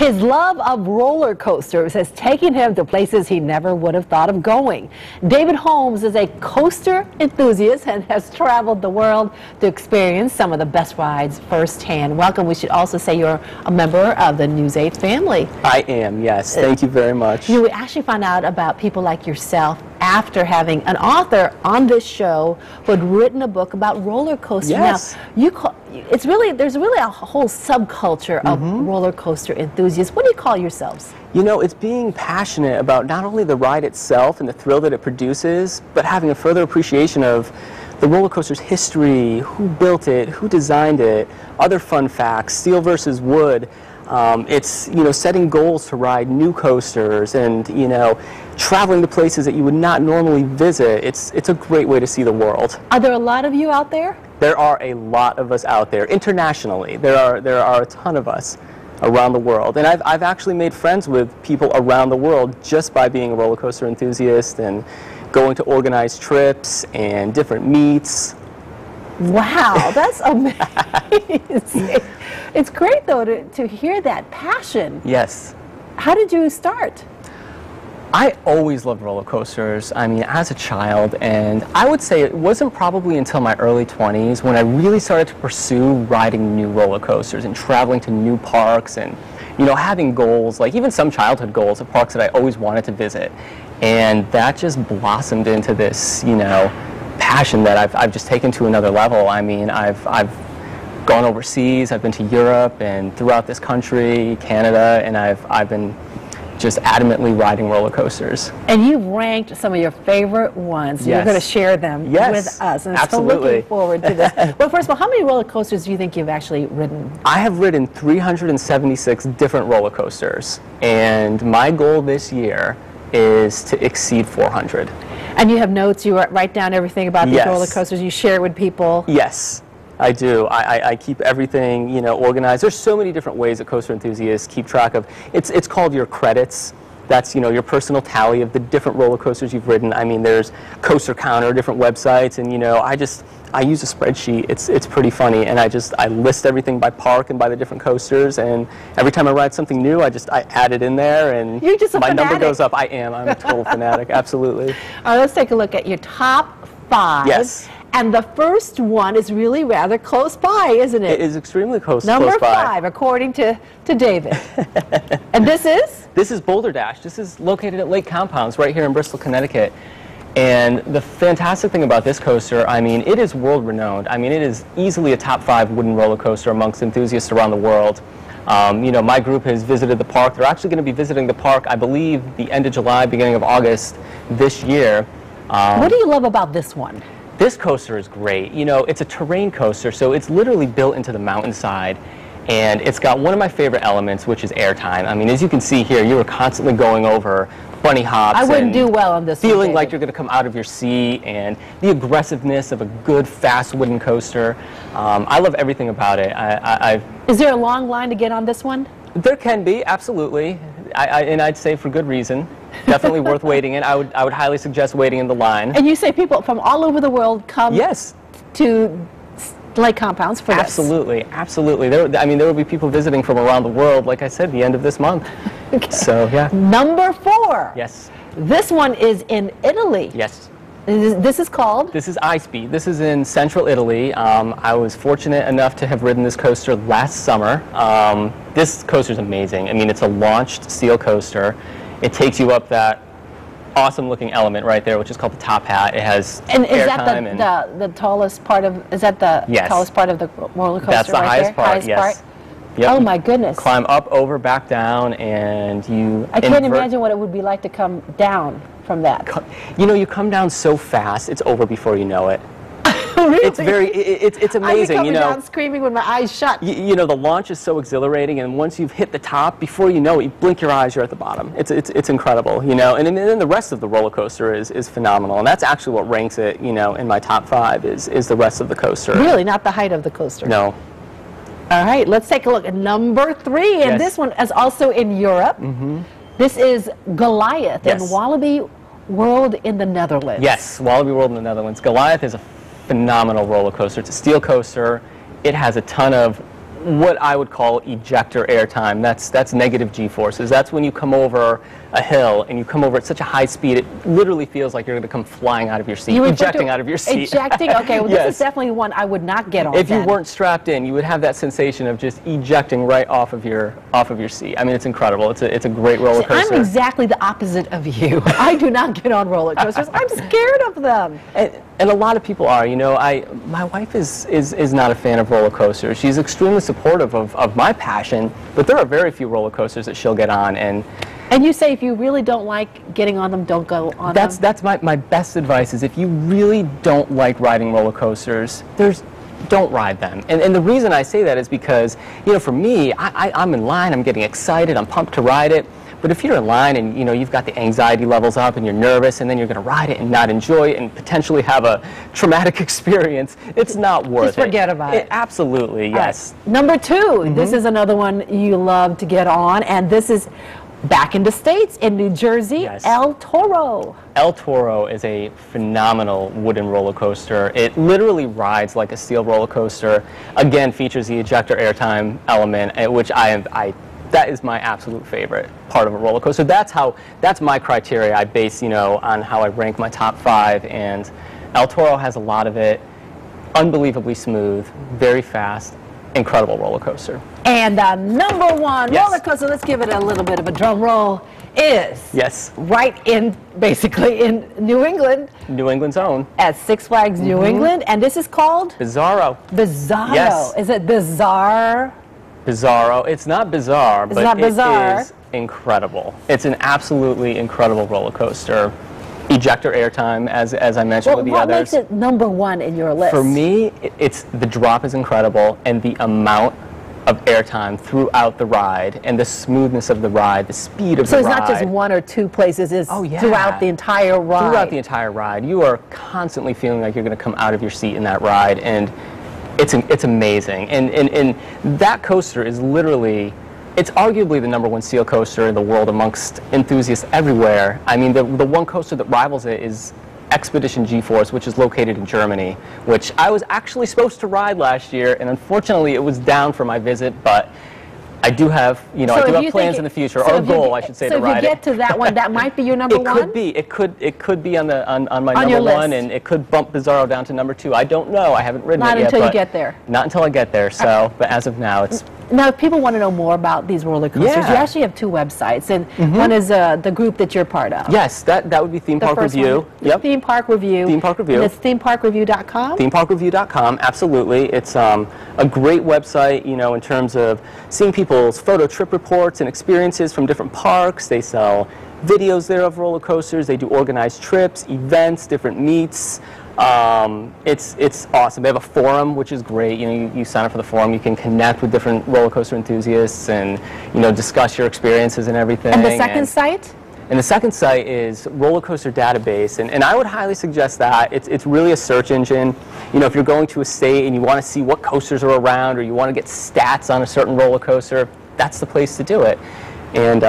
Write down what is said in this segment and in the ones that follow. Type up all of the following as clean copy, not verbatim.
His love of roller coasters has taken him to places he never would have thought of going. David Holmes is a coaster enthusiast and has traveled the world to experience some of the best rides firsthand. Welcome. We should also say you're a member of the News 8 family. I am, yes. Thank you very much. We actually found out about people like yourself after having an author on this show who had written a book about roller coasters. Yes. Now, there's really a whole subculture of roller coaster enthusiasts. What do you call yourselves? You know, it's being passionate about not only the ride itself and the thrill that it produces, but having a further appreciation of the roller coaster's history, who built it, who designed it, other fun facts, steel versus wood. It's, you know, setting goals to ride new coasters and, you know, traveling to places that you would not normally visit. It's a great way to see the world. Are there a lot of you out there? There are a lot of us out there. Internationally, there are a ton of us around the world. And I've actually made friends with people around the world just by being a roller coaster enthusiast and going to organized trips and different meets. Wow, that's amazing. It's great, though, to hear that passion. Yes. How did you start? I always loved roller coasters, I mean, as a child, and I would say it wasn't probably until my early 20s when I really started to pursue riding new roller coasters and traveling to new parks and, you know, having goals, like even some childhood goals of parks that I always wanted to visit. And that just blossomed into this, you know, passion that I've just taken to another level. I mean, I've gone overseas, I've been to Europe and throughout this country, Canada, and I've been just adamantly riding roller coasters. And you've ranked some of your favorite ones. Yes. You're going to share them with us. And Absolutely. So looking forward to this. Well, first of all, how many roller coasters do you think you've actually ridden? I have ridden 376 different roller coasters, and my goal this year is to exceed 400. And you have notes, you write down everything about these roller coasters, you share it with people? Yes, I do. I keep everything, you know, organized. There's so many different ways that coaster enthusiasts keep track of. It's called your credits. That's, you know, your personal tally of the different roller coasters you've ridden. I mean, there's Coaster Counter, different websites, and, you know, I use a spreadsheet. It's pretty funny, and I list everything by park and by the different coasters, and every time I ride something new, I add it in there, and You're just a fanatic. Number goes up. I'm a total fanatic, absolutely. All right, let's take a look at your top 5. Yes. And the first one is really rather close by, isn't it? It is extremely close by. Number 5, according to David. And this is? This is Boulder Dash. This is located at Lake Compounce right here in Bristol, Connecticut. And the fantastic thing about this coaster, I mean, it is world renowned. I mean, it is easily a top 5 wooden roller coaster amongst enthusiasts around the world. You know, my group has visited the park. They're actually going to be visiting the park, I believe, the end of July, beginning of August this year. What do you love about this one? This coaster is great. You know, it's a terrain coaster, so it's literally built into the mountainside. And it's got one of my favorite elements, which is airtime. I mean, as you can see here, you are constantly going over bunny hops. I wouldn't do well on this one, feeling like you're going to come out of your seat, and the aggressiveness of a good, fast wooden coaster. I love everything about it. Is there a long line to get on this one? There can be, absolutely. And I'd say for good reason. Definitely worth waiting in. I would highly suggest waiting in the line. And you say people from all over the world come to Lake Compounce for this? Absolutely, absolutely. There will be people visiting from around the world, like I said, the end of this month. Okay. So, yeah. Number 4. Yes. This one is in Italy. Yes. This is called? This is iSpeed. This is in central Italy. I was fortunate enough to have ridden this coaster last summer. This coaster is amazing. I mean, it's a launched steel coaster. It takes you up that awesome looking element right there, which is called the top hat. It has and is that the tallest part of? Is that the tallest part of the roller coaster? That's the highest part. Yes. Yep. Oh my goodness! Climb up, over, back down, and you. I can't imagine what it would be like to come down from that. You know, you come down so fast, it's over before you know it. Really? It's amazing. I'd be coming you know, down screaming with my eyes shut. You know, the launch is so exhilarating, and once you've hit the top, before you know it, you blink your eyes, you're at the bottom. It's incredible, you know. And then the rest of the roller coaster is phenomenal, and that's actually what ranks it, you know, in my top 5 is the rest of the coaster. Really, not the height of the coaster. No. All right, let's take a look at number 3, and this one is also in Europe. This is Goliath in Walibi World in the Netherlands. Yes, Walibi World in the Netherlands. Goliath is a phenomenal roller coaster. It's a steel coaster. It has a ton of what I would call ejector airtime. That's negative G-forces. That's when you come over a hill and you come over at such a high speed, it literally feels like you're going to come flying out of your seat, ejecting out of your seat. Ejecting? Okay, well, Yes. this is definitely one I would not get on. If you weren't strapped in, you would have that sensation of just ejecting right off of your seat. I mean, it's incredible. It's a great roller coaster. See, I'm exactly the opposite of you. I do not get on roller coasters. I'm scared of them. And a lot of people are. You know, my wife is not a fan of roller coasters. She's extremely supportive of my passion, but there are very few roller coasters that she'll get on. And you say if you really don't like getting on them, don't go on them? That's my best advice is if you really don't like riding roller coasters, don't ride them. And the reason I say that is because, you know, for me, I'm in line, I'm getting excited, I'm pumped to ride it. But if you're in line and, you know, you've got the anxiety levels up and you're nervous and then you're going to ride it and not enjoy it and potentially have a traumatic experience, it's not worth it. Just forget about it. Absolutely, yes. Right. Number two, this is another one you love to get on, and this is back in the States, in New Jersey, Yes. El Toro. El Toro is a phenomenal wooden roller coaster. It literally rides like a steel roller coaster. Again, features the ejector airtime element, which that is my absolute favorite part of a roller coaster. That's my criteria. I base, you know, on how I rank my top 5, and El Toro has a lot of it. Unbelievably smooth, very fast, incredible roller coaster. And number one Yes. roller coaster, let's give it a little bit of a drum roll, is Yes, right in, basically in New England, New England's own. at Six Flags New England, and this is called Bizarro. Bizarro. Yes. Is it bizarre? Bizarro. It's not bizarre, but not bizarre. it is incredible. It's an absolutely incredible roller coaster. Ejector airtime, as I mentioned with the what others. makes it number one in your list? For me, it's the drop is incredible, and the amount of airtime throughout the ride, and the smoothness of the ride, the speed of so the ride. it's not just one or two places, it's Oh, yeah. throughout the entire ride. Throughout the entire ride, you are constantly feeling like you're going to come out of your seat in that ride, and it's amazing. And that coaster is literally, it's arguably the #1 steel coaster in the world amongst enthusiasts everywhere. I mean, the one coaster that rivals it is Expedition G-Force, which is located in Germany, which I was actually supposed to ride last year, and unfortunately it was down for my visit, but I do have, you know, I do have plans in the future, or a goal, I should say, to ride it. So if you get to that one, that might be your number one? It could be on my number one, and it could bump Bizarro down to number 2. I don't know. I haven't ridden it yet. Not until you get there. Not until I get there. So, but as of now, it's. Now, if people want to know more about these roller coasters, you actually have 2 websites, and one is the group that you're part of. Yes, that would be Theme Park Review. Yep. Theme Park Review. Theme Park Review. And it's themeparkreview.com? Themeparkreview.com, absolutely. It's a great website, you know, in terms of seeing people's photo trip reports and experiences from different parks. They sell videos there of roller coasters. They do organized trips, events, different meets. It's awesome. They have a forum, which is great. You know, you sign up for the forum, you can connect with different roller coaster enthusiasts and, you know, discuss your experiences and everything. And the second site? And the second site is Roller Coaster Database, and I would highly suggest that. It's really a search engine. You know, if you're going to a state and you want to see what coasters are around, or you want to get stats on a certain roller coaster, that's the place to do it. And,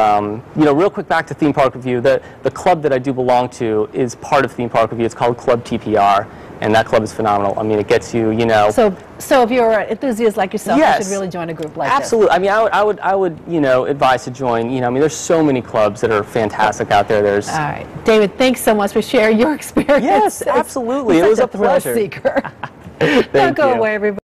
you know, real quick back to Theme Park Review, the club that I do belong to is part of Theme Park Review. It's called Club TPR, and that club is phenomenal. I mean, it gets you, you know. So if you're an enthusiast like yourself, Yes. you should really join a group like this. Absolutely. I mean, I would, you know, advise to join. You know, I mean, there's so many clubs that are fantastic out there. There's. All right. David, thanks so much for sharing your experience. Yes, absolutely. It was a pleasure. Seeker. Thank Don't go you. away, everybody.